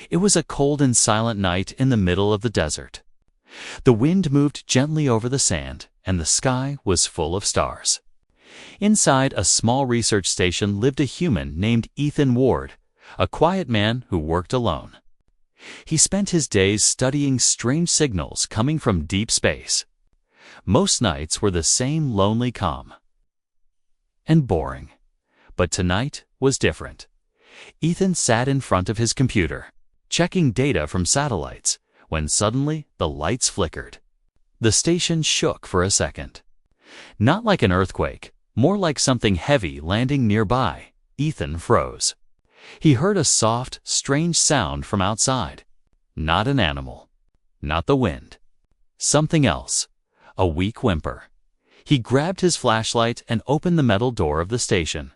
It was a cold and silent night in the middle of the desert. The wind moved gently over the sand, and the sky was full of stars. Inside a small research station lived a human named Ethan Ward, a quiet man who worked alone. He spent his days studying strange signals coming from deep space. Most nights were the same lonely calm and boring. But tonight was different. Ethan sat in front of his computer, checking data from satellites, when suddenly the lights flickered. The station shook for a second. Not like an earthquake, more like something heavy landing nearby. Ethan froze. He heard a soft, strange sound from outside. Not an animal. Not the wind. Something else. A weak whimper. He grabbed his flashlight and opened the metal door of the station.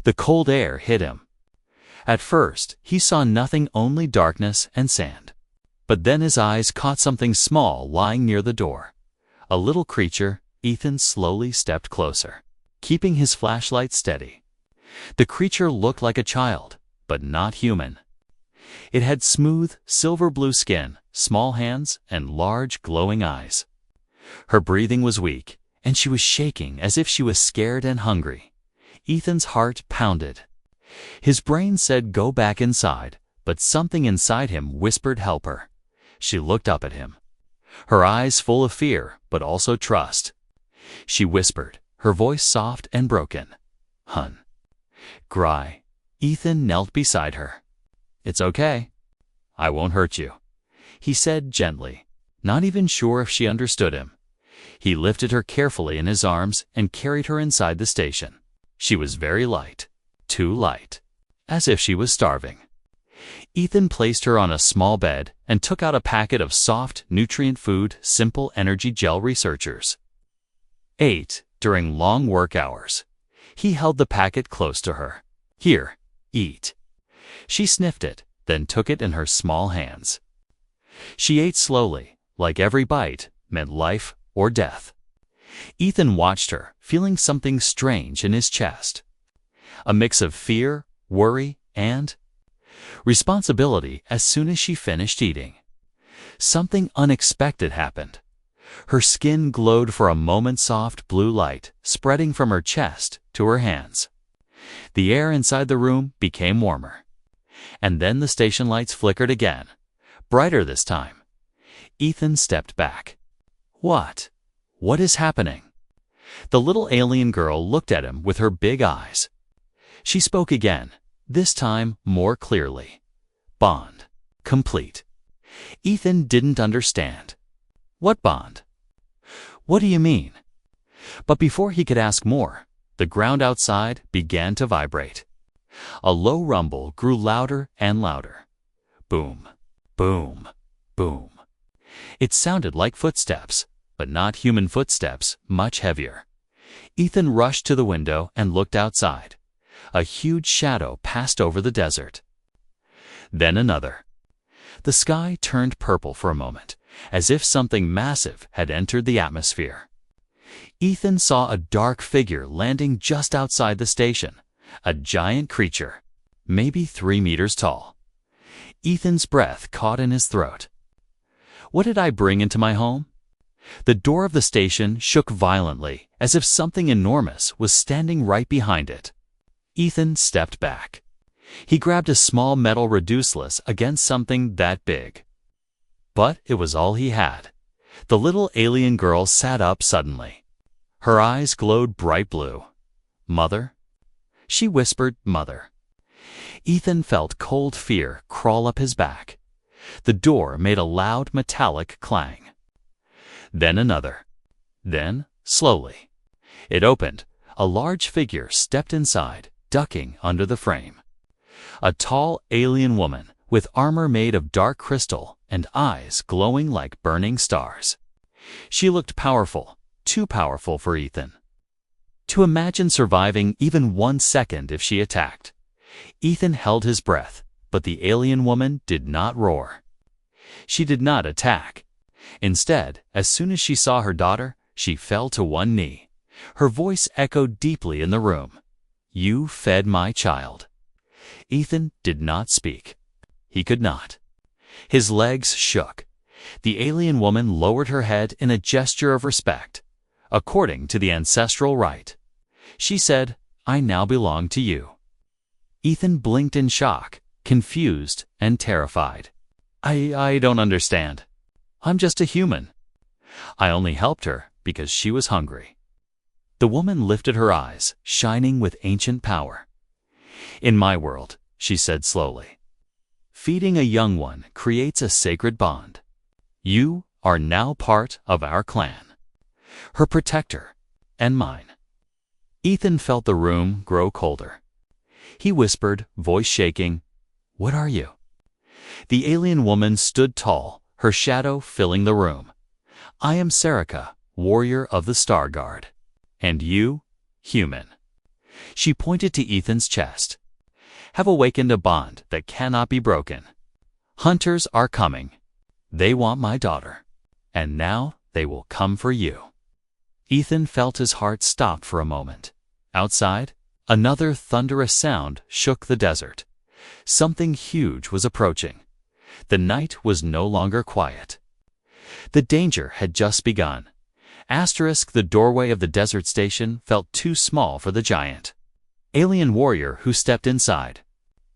The cold air hit him. At first, he saw nothing, only darkness and sand. But then his eyes caught something small lying near the door. A little creature. Ethan slowly stepped closer, keeping his flashlight steady. The creature looked like a child, but not human. It had smooth, silver-blue skin, small hands, and large, glowing eyes. Her breathing was weak, and she was shaking as if she was scared and hungry. Ethan's heart pounded. His brain said go back inside, but something inside him whispered help her. She looked up at him, her eyes full of fear, but also trust. She whispered, her voice soft and broken. "Hun." "Gry." Ethan knelt beside her. "It's okay. I won't hurt you," he said gently, not even sure if she understood him. He lifted her carefully in his arms and carried her inside the station. She was very light, too light, as if she was starving. Ethan placed her on a small bed and took out a packet of soft, nutrient food, simple energy gel researchers. Ate during long work hours. He held the packet close to her. "Here, eat." She sniffed it, then took it in her small hands. She ate slowly, like every bite meant life or death. Ethan watched her, feeling something strange in his chest. A mix of fear, worry, and responsibility. As soon as she finished eating, something unexpected happened. Her skin glowed for a moment, soft blue light spreading from her chest to her hands. The air inside the room became warmer. And then the station lights flickered again, brighter this time. Ethan stepped back. What? What is happening? The little alien girl looked at him with her big eyes. She spoke again, this time more clearly. Bond. Complete. Ethan didn't understand. What bond? What do you mean? But before he could ask more, the ground outside began to vibrate. A low rumble grew louder and louder. Boom, boom, boom. It sounded like footsteps, but not human footsteps, much heavier. Ethan rushed to the window and looked outside. A huge shadow passed over the desert. Then another. The sky turned purple for a moment, as if something massive had entered the atmosphere. Ethan saw a dark figure landing just outside the station, a giant creature, maybe 3 meters tall. Ethan's breath caught in his throat. What did I bring into my home? The door of the station shook violently, as if something enormous was standing right behind it. Ethan stepped back. He grabbed a small metal reduceless against something that big. But it was all he had. The little alien girl sat up suddenly. Her eyes glowed bright blue. "Mother?" She whispered, "Mother." Ethan felt cold fear crawl up his back. The door made a loud metallic clang. Then another. Then, slowly, it opened. A large figure stepped inside, ducking under the frame. A tall alien woman with armor made of dark crystal and eyes glowing like burning stars. She looked powerful, too powerful for Ethan to imagine surviving even 1 second if she attacked. Ethan held his breath, but the alien woman did not roar. She did not attack. Instead, as soon as she saw her daughter, she fell to one knee. Her voice echoed deeply in the room. "You fed my child." Ethan did not speak. He could not. His legs shook. The alien woman lowered her head in a gesture of respect. According to the Ancestral Rite, she said, "I now belong to you." Ethan blinked in shock, confused and terrified. I don't understand. I'm just a human. I only helped her because she was hungry." The woman lifted her eyes, shining with ancient power. "In my world," she said slowly, "feeding a young one creates a sacred bond. You are now part of our clan, her protector and mine." Ethan felt the room grow colder. He whispered, voice shaking, "What are you?" The alien woman stood tall, her shadow filling the room. "I am Sarika, warrior of the Star Guard. And you, human." She pointed to Ethan's chest. "Have awakened a bond that cannot be broken. Hunters are coming. They want my daughter. And now they will come for you." Ethan felt his heart stop for a moment. Outside, another thunderous sound shook the desert. Something huge was approaching. The night was no longer quiet. The danger had just begun. The doorway of the desert station felt too small for the giant alien warrior who stepped inside.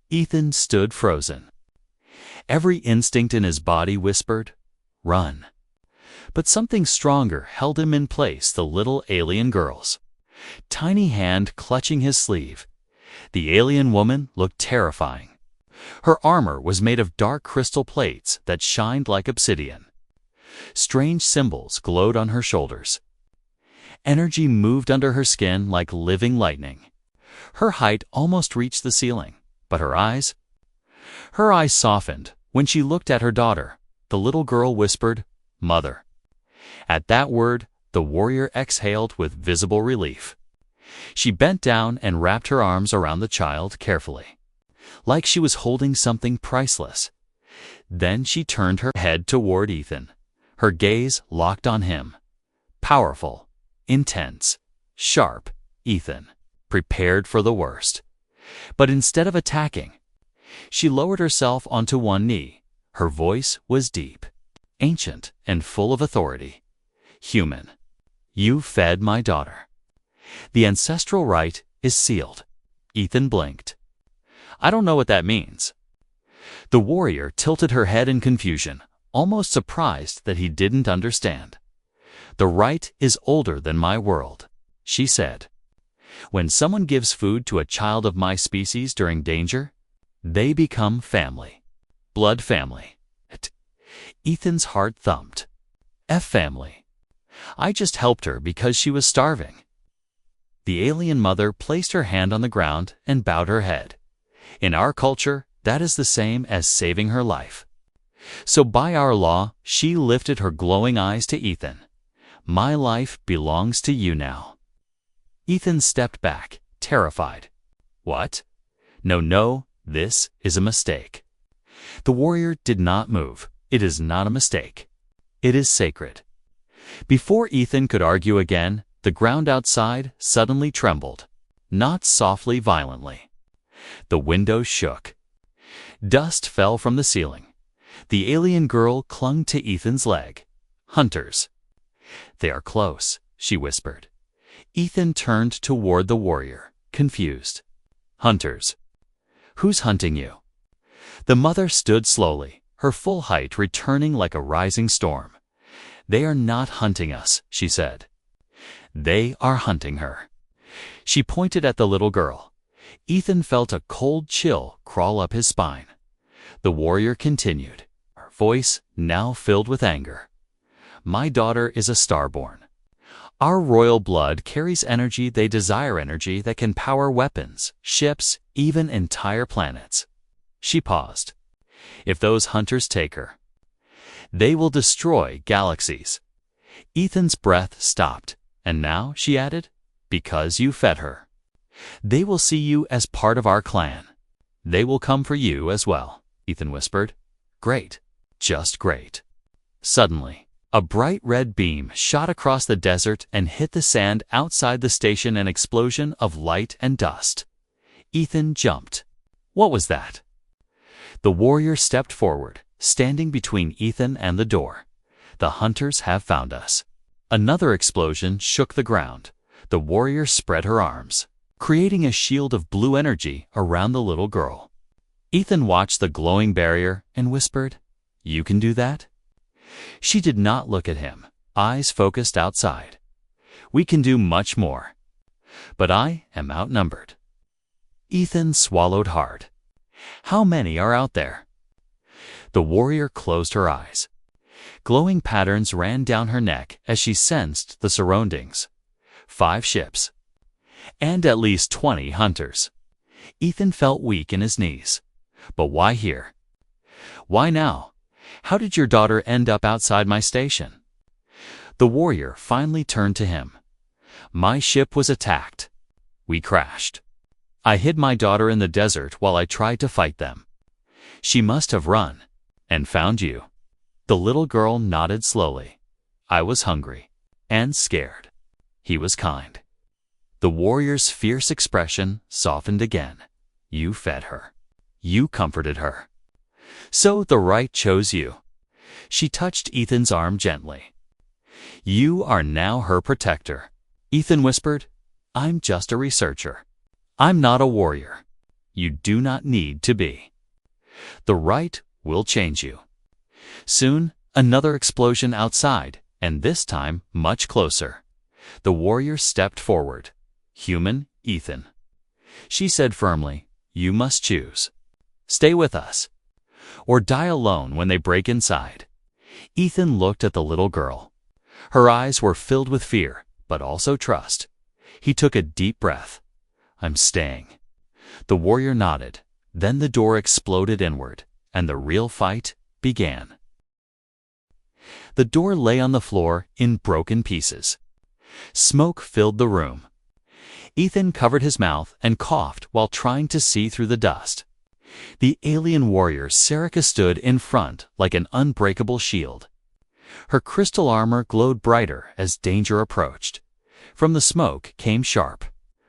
Ethan stood frozen. Every instinct in his body whispered, "Run." But something stronger held him in place, the little alien girl's tiny hand clutching his sleeve. The alien woman looked terrifying. Her armor was made of dark crystal plates that shined like obsidian. Strange symbols glowed on her shoulders. Energy moved under her skin like living lightning. Her height almost reached the ceiling, but her eyes softened when she looked at her daughter. The little girl whispered, "Mother." At that word, the warrior exhaled with visible relief. She bent down and wrapped her arms around the child carefully, like she was holding something priceless. Then she turned her head toward Ethan, her gaze locked on him. Powerful, intense, sharp, Ethan prepared for the worst. But instead of attacking, she lowered herself onto one knee. Her voice was deep, ancient, and full of authority. "Human, you fed my daughter. The Ancestral Rite is sealed." Ethan blinked. "I don't know what that means." The warrior tilted her head in confusion, almost surprised that he didn't understand. "The rite is older than my world," she said. "When someone gives food to a child of my species during danger, they become family. Blood family." Ethan's heart thumped. Family. I just helped her because she was starving." The alien mother placed her hand on the ground and bowed her head. "In our culture, that is the same as saving her life. So by our law," she lifted her glowing eyes to Ethan, "my life belongs to you now." Ethan stepped back, terrified. "What? No, this is a mistake." The warrior did not move. "It is not a mistake. It is sacred." Before Ethan could argue again, the ground outside suddenly trembled, not softly, violently. The windows shook. Dust fell from the ceiling. The alien girl clung to Ethan's leg. "Hunters." "They are close," she whispered. Ethan turned toward the warrior, confused. "Hunters? Who's hunting you?" The mother stood slowly, her full height returning like a rising storm. "They are not hunting us," she said. "They are hunting her." She pointed at the little girl. Ethan felt a cold chill crawl up his spine. The warrior continued, her voice now filled with anger. "My daughter is a starborn. Our royal blood carries energy they desire, energy that can power weapons, ships, even entire planets." She paused. "If those hunters take her, they will destroy galaxies." Ethan's breath stopped. "And now," she added, "because you fed her, they will see you as part of our clan. They will come for you as well." Ethan whispered, "Great, just great." Suddenly, a bright red beam shot across the desert and hit the sand outside the station, an explosion of light and dust. Ethan jumped. What was that? The warrior stepped forward, standing between Ethan and the door. The hunters have found us. Another explosion shook the ground. The warrior spread her arms, creating a shield of blue energy around the little girl. Ethan watched the glowing barrier and whispered, "You can do that?" She did not look at him, eyes focused outside. "We can do much more. But I am outnumbered." Ethan swallowed hard. "How many are out there?" The warrior closed her eyes. Glowing patterns ran down her neck as she sensed the surroundings. 5 ships. And at least 20 hunters. Ethan felt weak in his knees. But why here? Why now? How did your daughter end up outside my station? The warrior finally turned to him. "My ship was attacked. We crashed. I hid my daughter in the desert while I tried to fight them. She must have run and found you." The little girl nodded slowly. "I was hungry and scared." He was kind. The warrior's fierce expression softened again. "You fed her. You comforted her. So the Rite chose you." She touched Ethan's arm gently. "You are now her protector." Ethan whispered, "I'm just a researcher. I'm not a warrior. You do not need to be. The Rite will change you." Soon, another explosion outside, and this time much closer. The warrior stepped forward. "Human Ethan." She said firmly, "You must choose. Stay with us, or die alone when they break inside." Ethan looked at the little girl. Her eyes were filled with fear, but also trust. He took a deep breath. "I'm staying." The warrior nodded. Then the door exploded inward, and the real fight began. The door lay on the floor in broken pieces. Smoke filled the room. Ethan covered his mouth and coughed while trying to see through the dust. The alien warrior Serica stood in front like an unbreakable shield. Her crystal armor glowed brighter as danger approached. From the smoke came sharp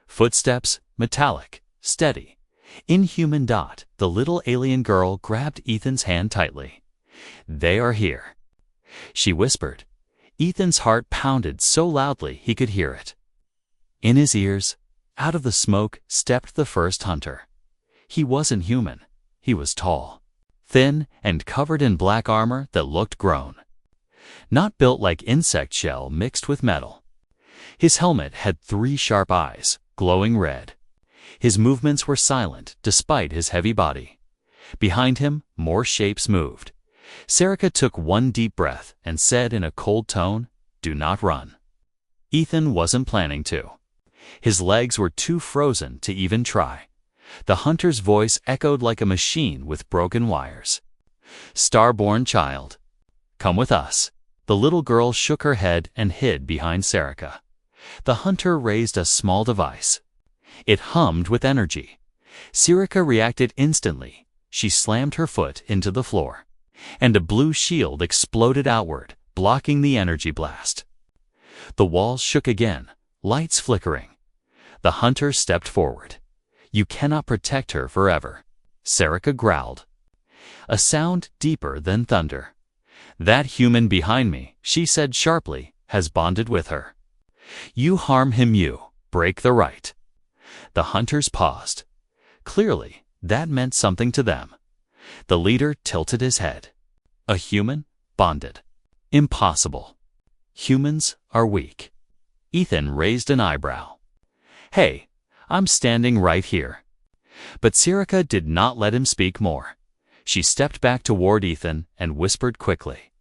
footsteps, metallic, steady. Inhuman. The little alien girl grabbed Ethan's hand tightly. "They are here," she whispered. Ethan's heart pounded so loudly he could hear it. In his ears, out of the smoke, stepped the first hunter. He wasn't human. He was tall, thin, and covered in black armor that looked grown. Not built like insect shell mixed with metal. His helmet had 3 sharp eyes, glowing red. His movements were silent despite his heavy body. Behind him, more shapes moved. Serica took one deep breath and said in a cold tone, "Do not run." Ethan wasn't planning to. His legs were too frozen to even try. The hunter's voice echoed like a machine with broken wires. "Starborn child, come with us." The little girl shook her head and hid behind Serica. The hunter raised a small device. It hummed with energy. Serica reacted instantly. She slammed her foot into the floor, and a blue shield exploded outward, blocking the energy blast. The walls shook again, lights flickering. The hunter stepped forward. "You cannot protect her forever," Serica growled. A sound deeper than thunder. "That human behind me," she said sharply, "has bonded with her. You harm him, you break the Rite." The hunters paused. Clearly, that meant something to them. The leader tilted his head. "A human? Bonded? Impossible. Humans are weak." Ethan raised an eyebrow. "Hey, I'm standing right here." But Serica did not let him speak more. She stepped back toward Ethan and whispered quickly,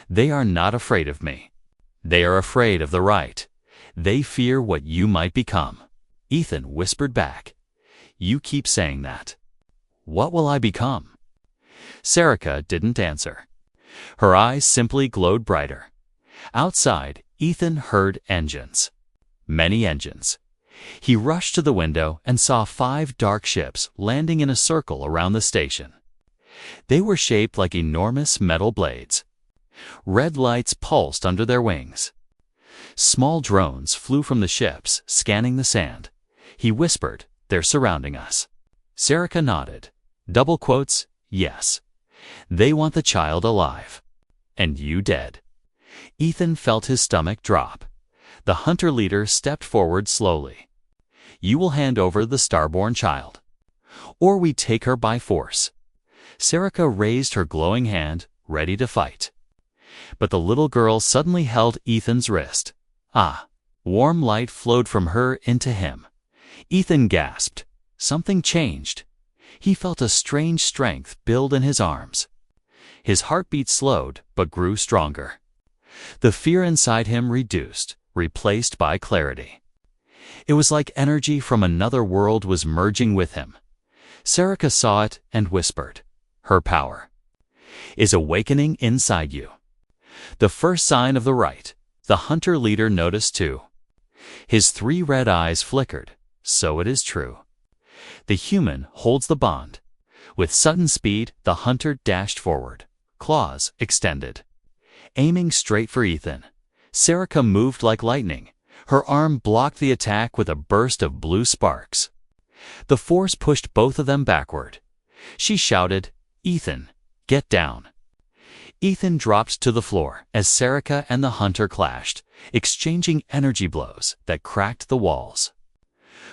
"They are not afraid of me. They are afraid of the Rite. They fear what you might become." Ethan whispered back, "You keep saying that. What will I become?" Serica didn't answer. Her eyes simply glowed brighter. Outside, Ethan heard engines. Many engines. He rushed to the window and saw 5 dark ships landing in a circle around the station. They were shaped like enormous metal blades. Red lights pulsed under their wings. Small drones flew from the ships, scanning the sand. He whispered, "They're surrounding us." Serica nodded. Double quotes, Yes. They want the child alive. And you dead. Ethan felt his stomach drop. The hunter leader stepped forward slowly. You will hand over the starborn child. Or we take her by force. Serica raised her glowing hand, ready to fight. But the little girl suddenly held Ethan's wrist. Ah! Warm light flowed from her into him. Ethan gasped. Something changed. He felt a strange strength build in his arms. His heartbeat slowed, but grew stronger. The fear inside him reduced, replaced by clarity. It was like energy from another world was merging with him. Serica saw it and whispered, "Her power is awakening inside you." The first sign of the rite, the hunter leader noticed too. His 3 red eyes flickered. So it is true. The human holds the bond. With sudden speed, the hunter dashed forward, claws extended. Aiming straight for Ethan, Serica moved like lightning. Her arm blocked the attack with a burst of blue sparks. The force pushed both of them backward. She shouted, "Ethan, get down." Ethan dropped to the floor as Serica and the hunter clashed, exchanging energy blows that cracked the walls.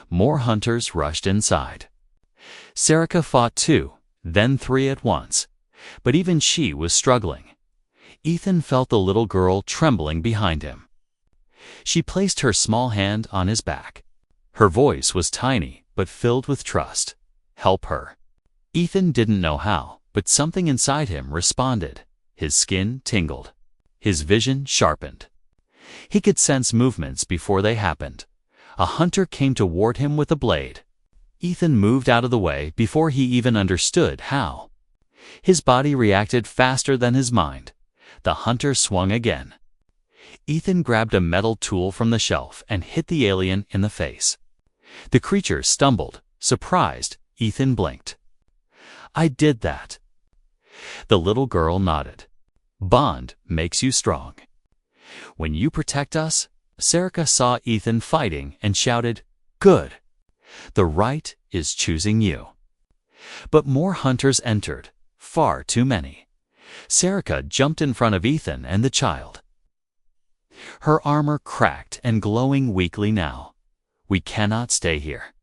More hunters rushed inside. Serica fought 2, then 3 at once, but even she was struggling. Ethan felt the little girl trembling behind him. She placed her small hand on his back. Her voice was tiny, but filled with trust. Help her. Ethan didn't know how, but something inside him responded. His skin tingled. His vision sharpened. He could sense movements before they happened. A hunter came toward him with a blade. Ethan moved out of the way before he even understood how. His body reacted faster than his mind. The hunter swung again. Ethan grabbed a metal tool from the shelf and hit the alien in the face. The creature stumbled. Surprised, Ethan blinked. "I did that." The little girl nodded. "Bond makes you strong. When you protect us." Serica saw Ethan fighting and shouted, "Good. The rite is choosing you." But more hunters entered, far too many. Serica jumped in front of Ethan and the child. Her armor cracked and glowing weakly now. "We cannot stay here.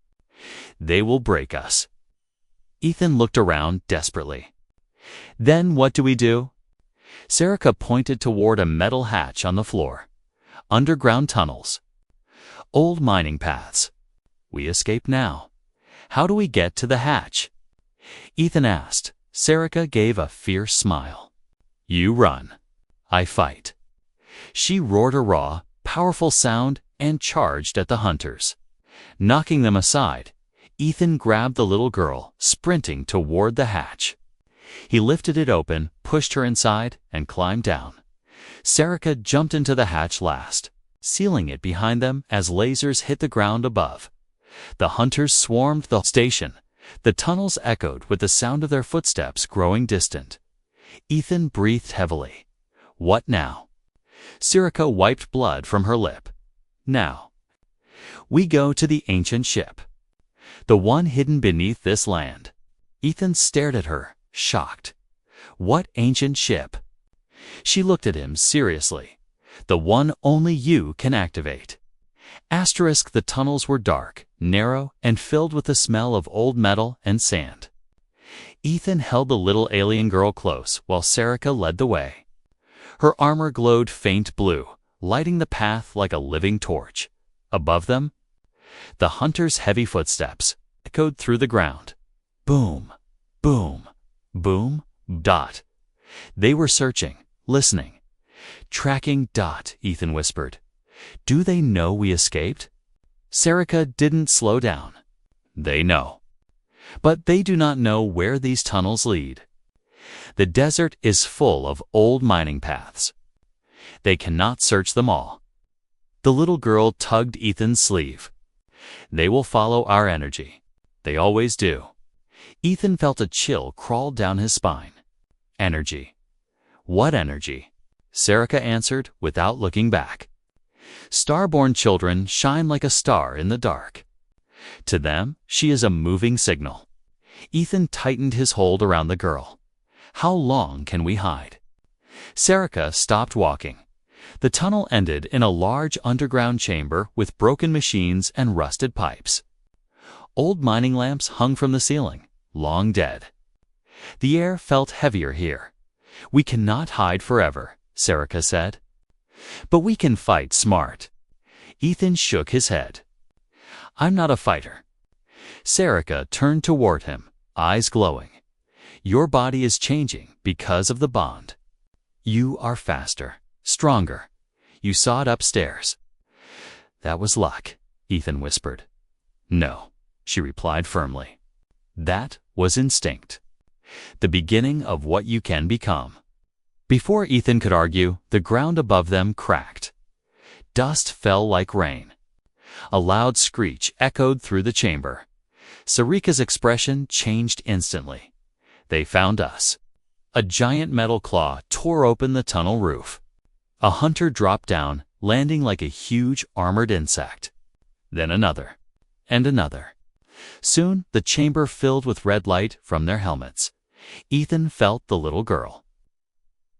They will break us." Ethan looked around desperately. "Then what do we do?" Serica pointed toward a metal hatch on the floor. Underground tunnels. Old mining paths. "We escape now. How do we get to the hatch?" Ethan asked. Serica gave a fierce smile. "You run. I fight." She roared a raw, powerful sound and charged at the hunters. Knocking them aside, Ethan grabbed the little girl, sprinting toward the hatch. He lifted it open, pushed her inside, and climbed down. Serica jumped into the hatch last, sealing it behind them as lasers hit the ground above. The hunters swarmed the station. The tunnels echoed with the sound of their footsteps growing distant. Ethan breathed heavily. What now? Serica wiped blood from her lip. Now. We go to the ancient ship. The one hidden beneath this land. Ethan stared at her, shocked. What ancient ship? She looked at him seriously. The one only you can activate. Asterisk. The tunnels were dark, narrow, and filled with the smell of old metal and sand. Ethan held the little alien girl close while Serica led the way. Her armor glowed faint blue, lighting the path like a living torch. Above them, the hunter's heavy footsteps echoed through the ground. Boom, boom, boom, dot. They were searching, listening. Tracking dot, Ethan whispered. Do they know we escaped? Serica didn't slow down. They know. But they do not know where these tunnels lead. The desert is full of old mining paths. They cannot search them all. The little girl tugged Ethan's sleeve. They will follow our energy. They always do. Ethan felt a chill crawl down his spine. Energy. What energy? Serica answered without looking back. Starborn children shine like a star in the dark. To them, she is a moving signal. Ethan tightened his hold around the girl. How long can we hide? Serica stopped walking. The tunnel ended in a large underground chamber with broken machines and rusted pipes. Old mining lamps hung from the ceiling, long dead. The air felt heavier here. We cannot hide forever, Serica said. But we can fight smart. Ethan shook his head. I'm not a fighter. Serica turned toward him, eyes glowing. Your body is changing because of the bond. You are faster, stronger. You saw it upstairs. That was luck, Ethan whispered. No, she replied firmly. That was instinct. The beginning of what you can become. Before Ethan could argue, the ground above them cracked. Dust fell like rain. A loud screech echoed through the chamber. Serica's expression changed instantly. They found us. A giant metal claw tore open the tunnel roof. A hunter dropped down, landing like a huge armored insect. Then another, and another. Soon the chamber filled with red light from their helmets. Ethan felt the little girl.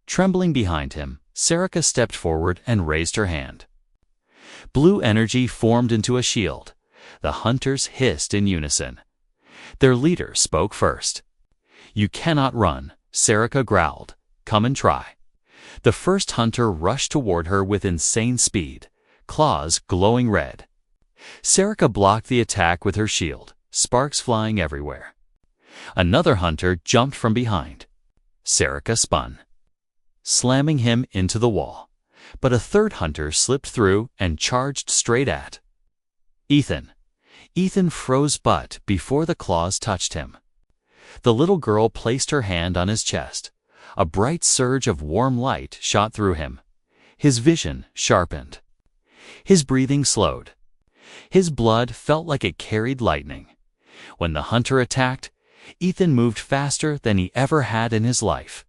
Trembling behind him, Serica stepped forward and raised her hand. Blue energy formed into a shield. The hunters hissed in unison. Their leader spoke first. You cannot run, Serica growled. Come and try. The first hunter rushed toward her with insane speed, claws glowing red. Serica blocked the attack with her shield, sparks flying everywhere. Another hunter jumped from behind. Serica spun, slamming him into the wall. But a third hunter slipped through and charged straight at Ethan. Ethan froze but before the claws touched him. The little girl placed her hand on his chest. A bright surge of warm light shot through him. His vision sharpened. His breathing slowed. His blood felt like it carried lightning. When the hunter attacked, Ethan moved faster than he ever had in his life.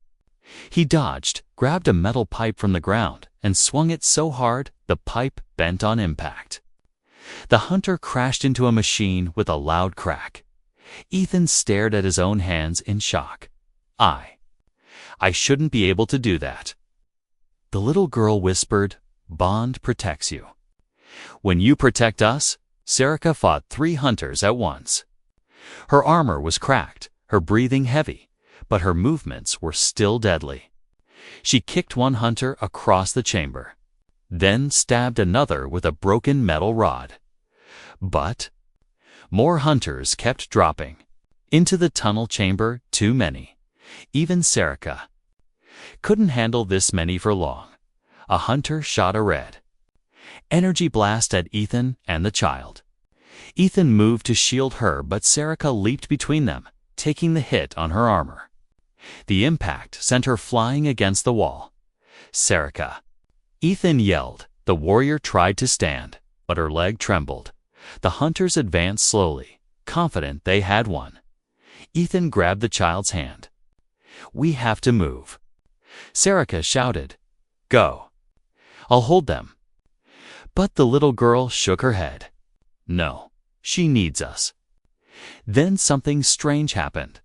He dodged, grabbed a metal pipe from the ground, and swung it so hard the pipe bent on impact. The hunter crashed into a machine with a loud crack. Ethan stared at his own hands in shock. I shouldn't be able to do that. The little girl whispered, Bond protects you. When you protect us, Serica fought 3 hunters at once. Her armor was cracked, her breathing heavy, but her movements were still deadly. She kicked one hunter across the chamber, then stabbed another with a broken metal rod. But more hunters kept dropping. Into the tunnel chamber, too many. Even Serica couldn't handle this many for long. A hunter shot a red energy blast at Ethan and the child. Ethan moved to shield her, but Serica leaped between them, taking the hit on her armor. The impact sent her flying against the wall. Serica. Ethan yelled. The warrior tried to stand, but her leg trembled. The hunters advanced slowly, confident they had won. Ethan grabbed the child's hand. We have to move. Serica shouted. Go. I'll hold them. But the little girl shook her head. No, she needs us. Then something strange happened.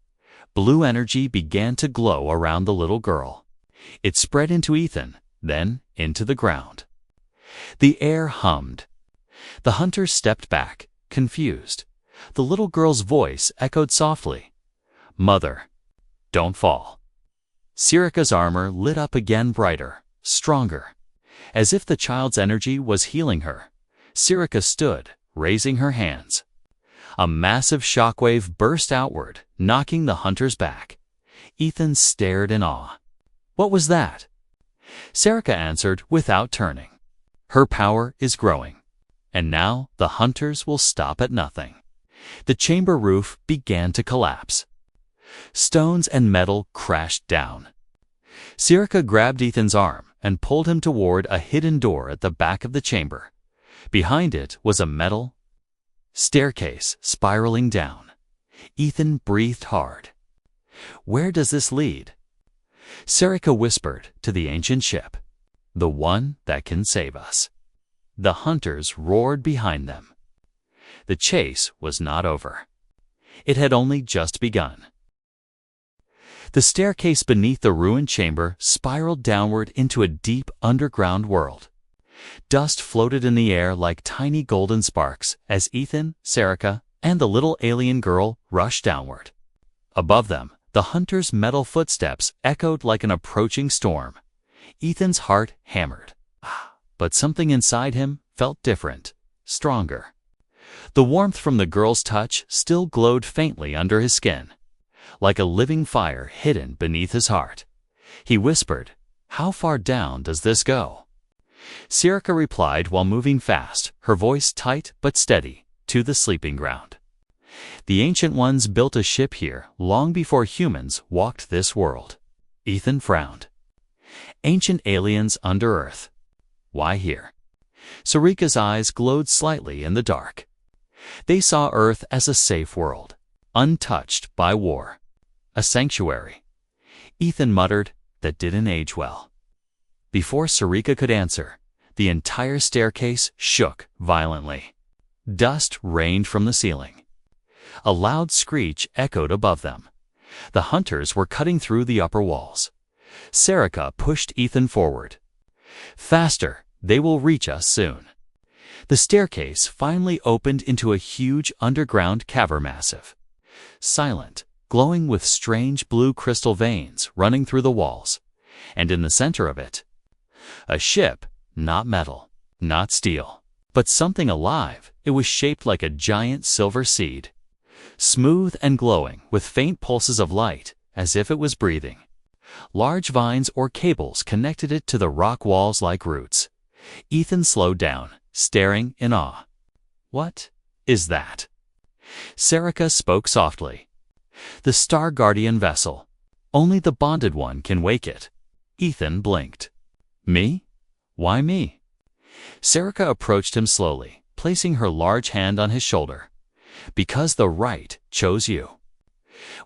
Blue energy began to glow around the little girl. It spread into Ethan, then into the ground. The air hummed. The hunters stepped back, confused. The little girl's voice echoed softly. Mother, don't fall. Serica's armor lit up again brighter, stronger. As if the child's energy was healing her, Serica stood, raising her hands. A massive shockwave burst outward, knocking the hunters back. Ethan stared in awe. What was that? Serica answered without turning. Her power is growing. And now the hunters will stop at nothing. The chamber roof began to collapse. Stones and metal crashed down. Serica grabbed Ethan's arm and pulled him toward a hidden door at the back of the chamber. Behind it was a metal staircase spiraling down. Ethan breathed hard. Where does this lead? Serica whispered to the ancient ship. The one that can save us. The hunters roared behind them. The chase was not over. It had only just begun. The staircase beneath the ruined chamber spiraled downward into a deep underground world. Dust floated in the air like tiny golden sparks as Ethan, Serica, and the little alien girl rushed downward. Above them, the hunter's metal footsteps echoed like an approaching storm. Ethan's heart hammered. But something inside him felt different, stronger. The warmth from the girl's touch still glowed faintly under his skin, like a living fire hidden beneath his heart. He whispered, "How far down does this go?" Serica replied while moving fast, her voice tight but steady, to the sleeping ground. "The Ancient Ones built a ship here long before humans walked this world." Ethan frowned. "Ancient aliens under Earth. Why here?" Serica's eyes glowed slightly in the dark. They saw Earth as a safe world, untouched by war. A sanctuary. Ethan muttered, "That didn't age well." Before Serica could answer, the entire staircase shook violently. Dust rained from the ceiling. A loud screech echoed above them. The hunters were cutting through the upper walls. Serica pushed Ethan forward. "Faster! They will reach us soon." The staircase finally opened into a huge underground cavern massive. Silent, glowing with strange blue crystal veins running through the walls. And in the center of it, a ship, not metal, not steel, but something alive. It was shaped like a giant silver seed, smooth and glowing with faint pulses of light, as if it was breathing. Large vines or cables connected it to the rock walls like roots. Ethan slowed down, staring in awe. "What is that?" Serica spoke softly. "The Star Guardian vessel. Only the bonded one can wake it." Ethan blinked. "Me? Why me?" Serica approached him slowly, placing her large hand on his shoulder. "Because the Rite chose you.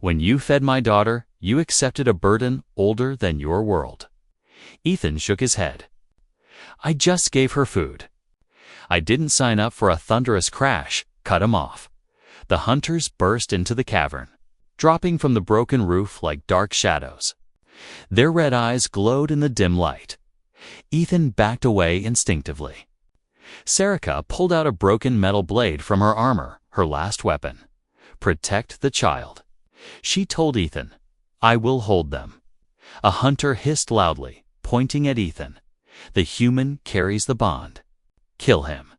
When you fed my daughter, you accepted a burden older than your world." Ethan shook his head. "I just gave her food. I didn't sign up for a thunderous crash." Cut him off. The hunters burst into the cavern, dropping from the broken roof like dark shadows. Their red eyes glowed in the dim light. Ethan backed away instinctively. Serica pulled out a broken metal blade from her armor, her last weapon. "Protect the child." She told Ethan, "I will hold them." A hunter hissed loudly, pointing at Ethan. "The human carries the bond. Kill him."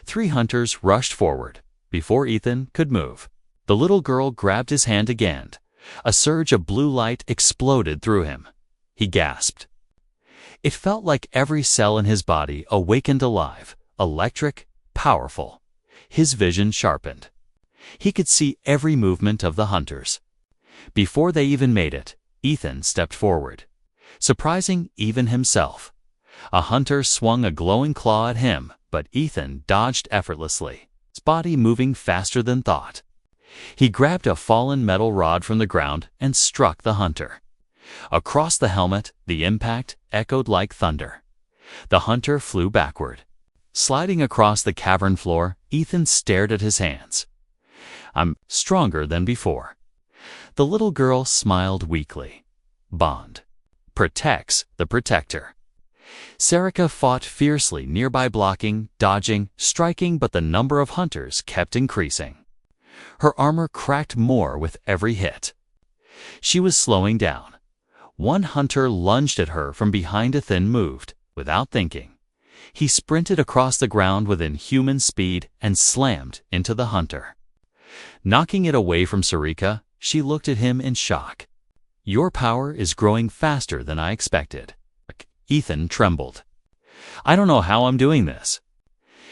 3 hunters rushed forward. Before Ethan could move, the little girl grabbed his hand again. A surge of blue light exploded through him. He gasped. It felt like every cell in his body awakened alive, electric, powerful. His vision sharpened. He could see every movement of the hunters. Before they even made it, Ethan stepped forward, surprising even himself. A hunter swung a glowing claw at him, but Ethan dodged effortlessly, his body moving faster than thought. He grabbed a fallen metal rod from the ground and struck the hunter. Across the helmet, the impact echoed like thunder. The hunter flew backward. Sliding across the cavern floor, Ethan stared at his hands. "I'm stronger than before." The little girl smiled weakly. Bond protects the protector. Serica fought fiercely nearby, blocking, dodging, striking, but the number of hunters kept increasing. Her armor cracked more with every hit. She was slowing down. One hunter lunged at her from behind. Ethan moved, without thinking. He sprinted across the ground with inhuman speed and slammed into the hunter. Knocking it away from Serica, she looked at him in shock. "Your power is growing faster than I expected." Ethan trembled. "I don't know how I'm doing this."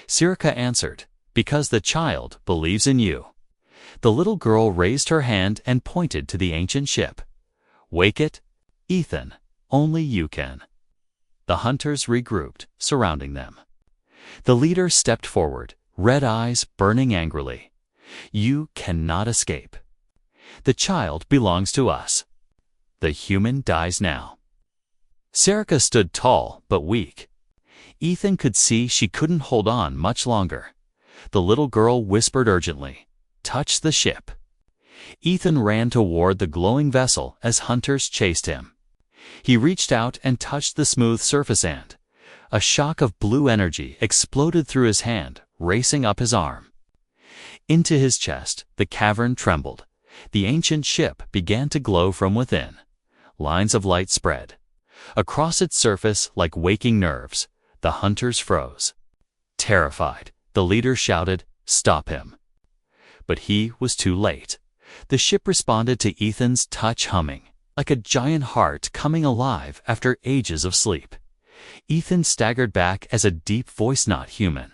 Serica answered, "Because the child believes in you." The little girl raised her hand and pointed to the ancient ship. "Wake it, Ethan. Only you can." The hunters regrouped, surrounding them. The leader stepped forward, red eyes burning angrily. "You cannot escape. The child belongs to us. The human dies now." Serica stood tall but weak. Ethan could see she couldn't hold on much longer. The little girl whispered urgently, "Touch the ship." Ethan ran toward the glowing vessel as hunters chased him. He reached out and touched the smooth surface, and a shock of blue energy exploded through his hand, racing up his arm. Into his chest, the cavern trembled. The ancient ship began to glow from within. Lines of light spread. Across its surface, like waking nerves, the hunters froze. Terrified, the leader shouted, "Stop him!" But he was too late. The ship responded to Ethan's touch, humming, like a giant heart coming alive after ages of sleep. Ethan staggered back as a deep voice, not human,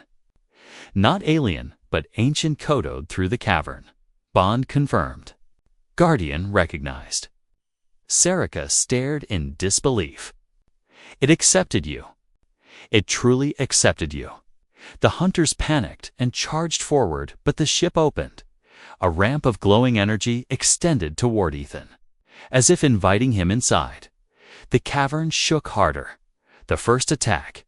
not alien, but ancient, echoed through the cavern. Bond confirmed. Guardian recognized. Serica stared in disbelief. It accepted you. It truly accepted you. The hunters panicked and charged forward, but the ship opened. A ramp of glowing energy extended toward Ethan, as if inviting him inside. The cavern shook harder. The first attack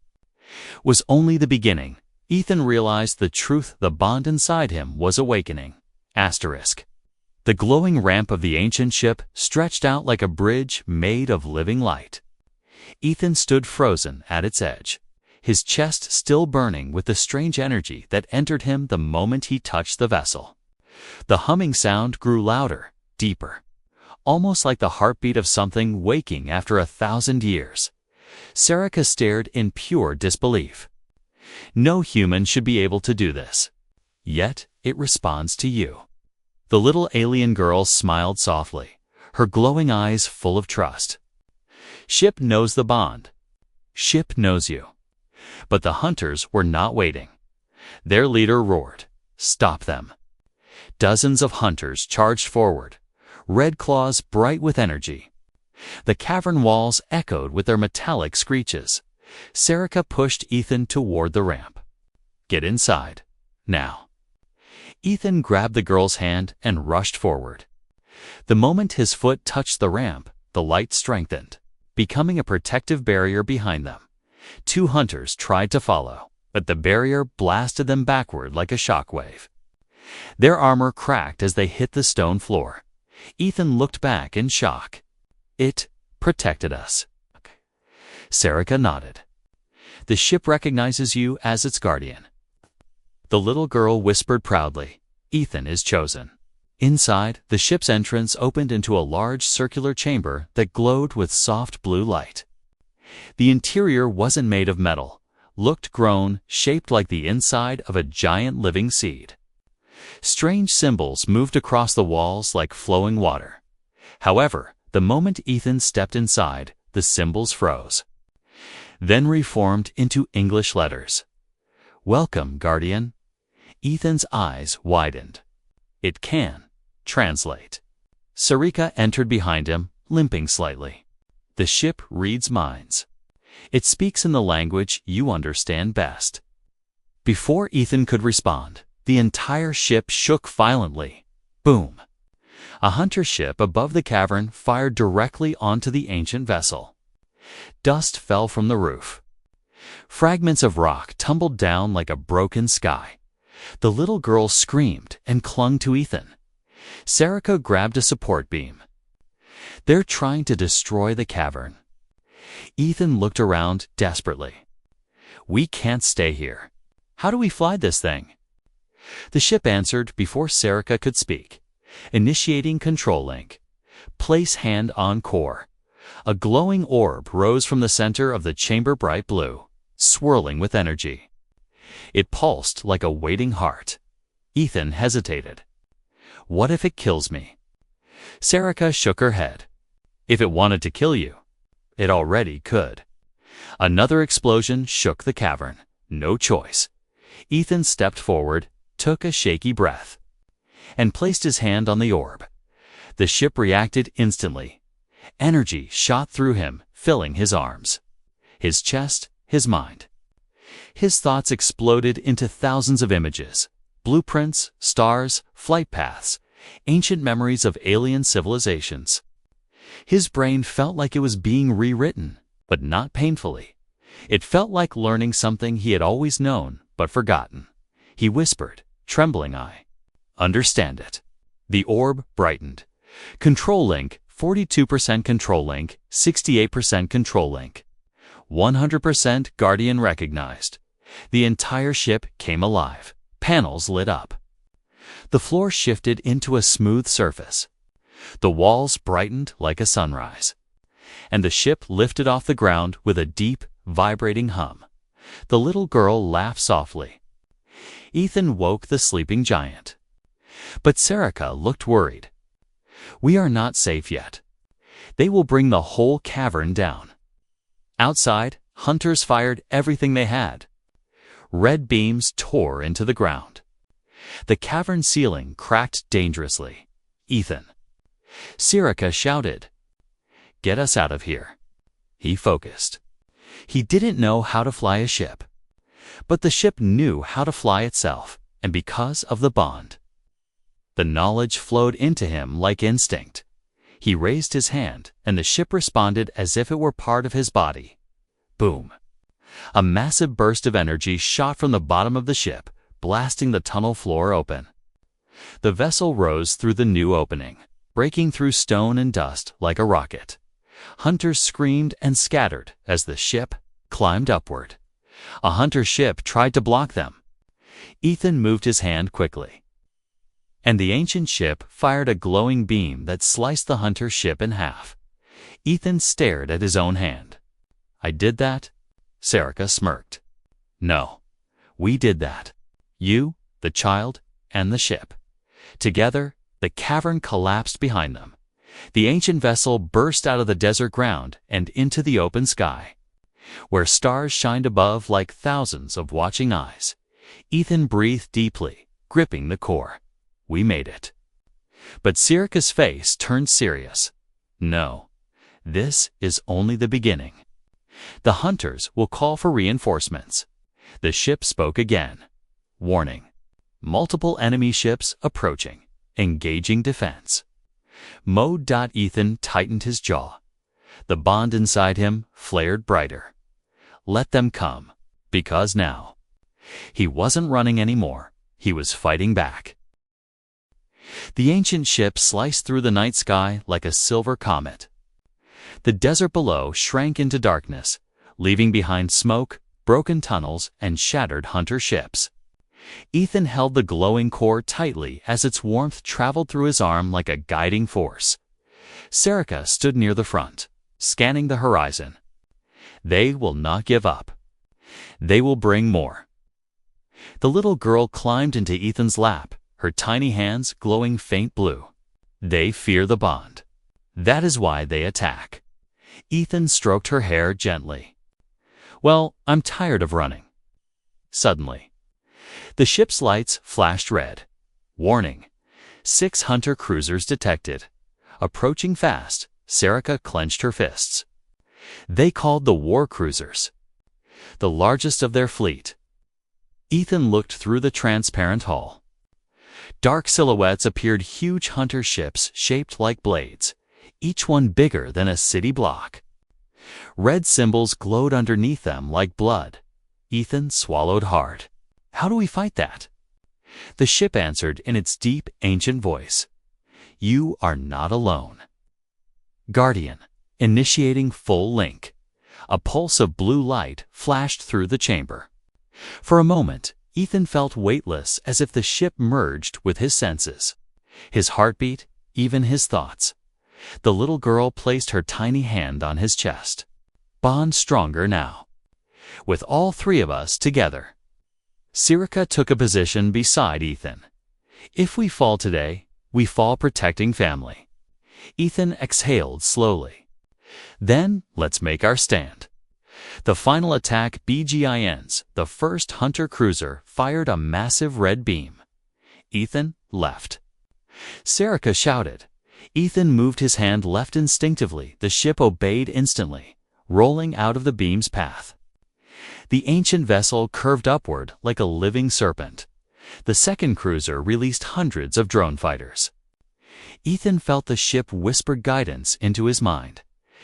was only the beginning. Ethan realized the truth. The Bond inside him was awakening. The glowing ramp of the ancient ship stretched out like a bridge made of living light. Ethan stood frozen at its edge, his chest still burning with the strange energy that entered him the moment he touched the vessel. The humming sound grew louder, deeper, almost like the heartbeat of something waking after 1,000 years. Serica stared in pure disbelief. No human should be able to do this. Yet it responds to you. The little alien girl smiled softly, her glowing eyes full of trust. Ship knows the Bond. Ship knows you. But the hunters were not waiting. Their leader roared, "Stop them!" Dozens of hunters charged forward, red claws bright with energy. The cavern walls echoed with their metallic screeches. Serica pushed Ethan toward the ramp. "Get inside, now." Ethan grabbed the girl's hand and rushed forward. The moment his foot touched the ramp, the light strengthened, becoming a protective barrier behind them. 2 hunters tried to follow, but the barrier blasted them backward like a shockwave. Their armor cracked as they hit the stone floor. Ethan looked back in shock. "It protected us." Serica nodded. "The ship recognizes you as its guardian." The little girl whispered proudly, "Ethan is chosen." Inside, the ship's entrance opened into a large circular chamber that glowed with soft blue light. The interior wasn't made of metal, looked grown, shaped like the inside of a giant living seed. Strange symbols moved across the walls like flowing water. However, the moment Ethan stepped inside, the symbols froze, then reformed into English letters. "Welcome, Guardian." Ethan's eyes widened. It can translate. Serica entered behind him, limping slightly. "The ship reads minds. It speaks in the language you understand best." Before Ethan could respond, the entire ship shook violently. Boom! A hunter ship above the cavern fired directly onto the ancient vessel. Dust fell from the roof. Fragments of rock tumbled down like a broken sky. The little girl screamed and clung to Ethan. Serica grabbed a support beam. "They're trying to destroy the cavern." Ethan looked around desperately. "We can't stay here. How do we fly this thing?" The ship answered before Serica could speak. "Initiating control link. Place hand on core." A glowing orb rose from the center of the chamber, bright blue, swirling with energy. It pulsed like a waiting heart. Ethan hesitated. "What if it kills me?" Serica shook her head. "If it wanted to kill you, it already could." Another explosion shook the cavern. No choice. Ethan stepped forward, took a shaky breath, and placed his hand on the orb. The ship reacted instantly. Energy shot through him, filling his arms, his chest, his mind. His thoughts exploded into thousands of images, blueprints, stars, flight paths, ancient memories of alien civilizations. His brain felt like it was being rewritten, but not painfully. It felt like learning something he had always known but forgotten. He whispered, trembling, "I understand it." The orb brightened. Control link, 42% control link, 68% control link. 100% Guardian recognized. The entire ship came alive. Panels lit up. The floor shifted into a smooth surface. The walls brightened like a sunrise. And the ship lifted off the ground with a deep, vibrating hum. The little girl laughed softly. Ethan woke the sleeping giant. But Serica looked worried. We are not safe yet. They will bring the whole cavern down. Outside, hunters fired everything they had. Red beams tore into the ground. The cavern ceiling cracked dangerously. Ethan. Serica shouted. Get us out of here. He focused. He didn't know how to fly a ship. But the ship knew how to fly itself, and because of the bond. The knowledge flowed into him like instinct. He raised his hand, and the ship responded as if it were part of his body. Boom. A massive burst of energy shot from the bottom of the ship, blasting the tunnel floor open. The vessel rose through the new opening, breaking through stone and dust like a rocket. Hunters screamed and scattered as the ship climbed upward. A hunter ship tried to block them. Ethan moved his hand quickly. And the ancient ship fired a glowing beam that sliced the hunter ship in half. Ethan stared at his own hand. I did that? Serica smirked. No. We did that. You, the child, and the ship. Together, the cavern collapsed behind them. The ancient vessel burst out of the desert ground and into the open sky, where stars shined above like thousands of watching eyes. Ethan breathed deeply, gripping the core. We made it. But Serica's face turned serious. No, this is only the beginning. The hunters will call for reinforcements. The ship spoke again. Warning. Multiple enemy ships approaching. Engaging defense. Ethan tightened his jaw. The bond inside him flared brighter. Let them come, because now. He wasn't running anymore. He was fighting back. The ancient ship sliced through the night sky like a silver comet. The desert below shrank into darkness, leaving behind smoke, broken tunnels, and shattered hunter ships. Ethan held the glowing core tightly as its warmth traveled through his arm like a guiding force. Serica stood near the front, scanning the horizon. They will not give up. They will bring more. The little girl climbed into Ethan's lap, her tiny hands glowing faint blue. They fear the bond. That is why they attack. Ethan stroked her hair gently. Well, I'm tired of running. Suddenly, the ship's lights flashed red. Warning. 6 hunter cruisers detected. Approaching fast, Serica clenched her fists. They called the war cruisers. The largest of their fleet. Ethan looked through the transparent hull. Dark silhouettes appeared, huge hunter ships shaped like blades, each one bigger than a city block. Red symbols glowed underneath them like blood. Ethan swallowed hard. How do we fight that? The ship answered in its deep, ancient voice. You are not alone. Guardian, initiating full link. A pulse of blue light flashed through the chamber. For a moment, Ethan felt weightless, as if the ship merged with his senses. His heartbeat, even his thoughts. The little girl placed her tiny hand on his chest. Bond stronger now. With all 3 of us together. Serica took a position beside Ethan. If we fall today, we fall protecting family. Ethan exhaled slowly. Then, let's make our stand. The final attack begins. The first hunter cruiser fired a massive red beam. Ethan left. Serica shouted. Ethan moved his hand left instinctively. The ship obeyed instantly, rolling out of the beam's path. The ancient vessel curved upward like a living serpent. The second cruiser released hundreds of drone fighters. Ethan felt the ship whisper guidance into his mind.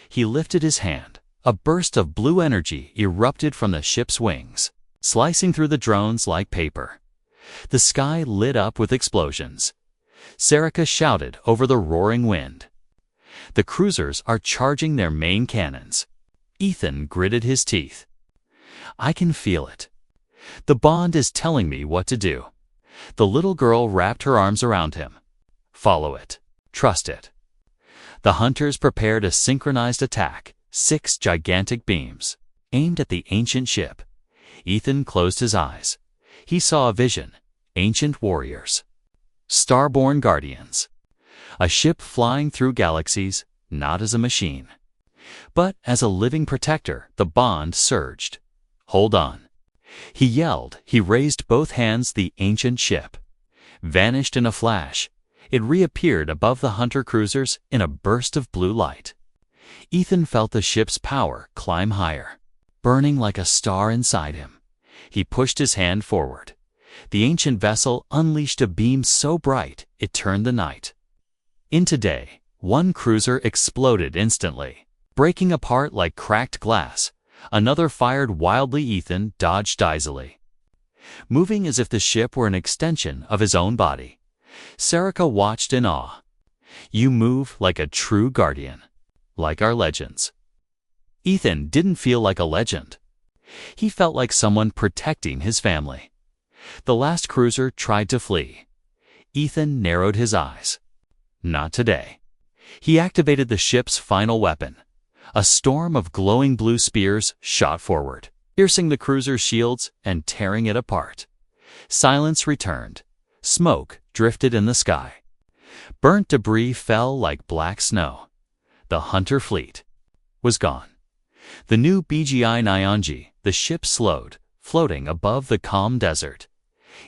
He lifted his hand. A burst of blue energy erupted from the ship's wings, slicing through the drones like paper. The sky lit up with explosions. Serica shouted over the roaring wind. The cruisers are charging their main cannons. Ethan gritted his teeth. I can feel it. The bond is telling me what to do. The little girl wrapped her arms around him. Follow it. Trust it. The hunters prepared a synchronized attack, 6 gigantic beams, aimed at the ancient ship. Ethan closed his eyes. He saw a vision. Ancient warriors. Starborn guardians. A ship flying through galaxies, not as a machine, but as a living protector. The bond surged. Hold on. He yelled. He raised both hands. The ancient ship vanished in a flash. It reappeared above the hunter cruisers in a burst of blue light. Ethan felt the ship's power climb higher, burning like a star inside him. He pushed his hand forward. The ancient vessel unleashed a beam so bright it turned the night into day. One cruiser exploded instantly, breaking apart like cracked glass. Another fired wildly. Ethan dodged easily, moving as if the ship were an extension of his own body. Serica watched in awe. You move like a true guardian, like our legends. Ethan didn't feel like a legend. He felt like someone protecting his family. The last cruiser tried to flee. Ethan narrowed his eyes. Not today. He activated the ship's final weapon. A storm of glowing blue spears shot forward, piercing the cruiser's shields and tearing it apart. Silence returned. Smoke drifted in the sky. Burnt debris fell like black snow. The hunter fleet was gone. The new BGI Nyonji, the ship slowed, floating above the calm desert.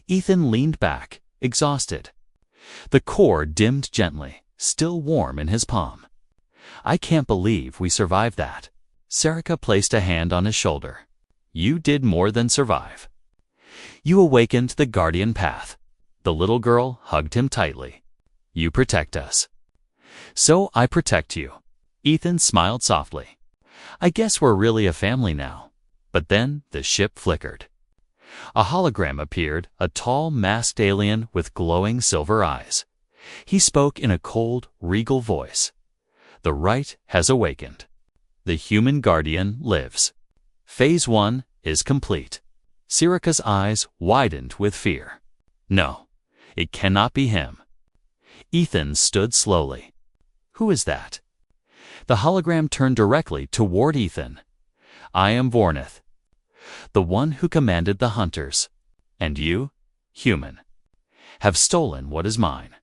Ethan leaned back, exhausted. The core dimmed gently, still warm in his palm. I can't believe we survived that. Serica placed a hand on his shoulder. You did more than survive. You awakened the guardian path. The little girl hugged him tightly. You protect us. So I protect you. Ethan smiled softly. I guess we're really a family now. But then the ship flickered. A hologram appeared, a tall, masked alien with glowing silver eyes. He spoke in a cold, regal voice. The Rite has awakened. The human guardian lives. Phase 1 is complete. Serica's eyes widened with fear. No, it cannot be him. Ethan stood slowly. Who is that? The hologram turned directly toward Ethan. I am Vornith, the one who commanded the hunters. And you, human, have stolen what is mine.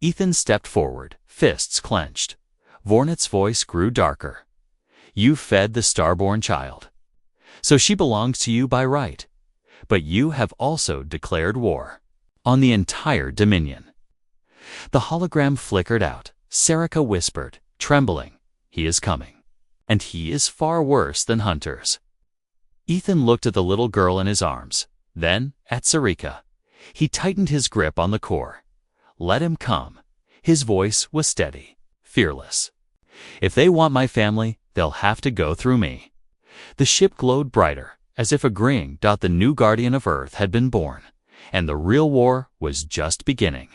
Ethan stepped forward, fists clenched. Vornith's voice grew darker. You fed the starborn child. So she belongs to you by right. But you have also declared war on the entire Dominion. The hologram flickered out. Serica whispered, trembling, he is coming. And he is far worse than hunters. Ethan looked at the little girl in his arms, then at Serica. He tightened his grip on the core. Let him come. His voice was steady, fearless. If they want my family, they'll have to go through me. The ship glowed brighter, as if agreeing the new guardian of Earth had been born, and the real war was just beginning.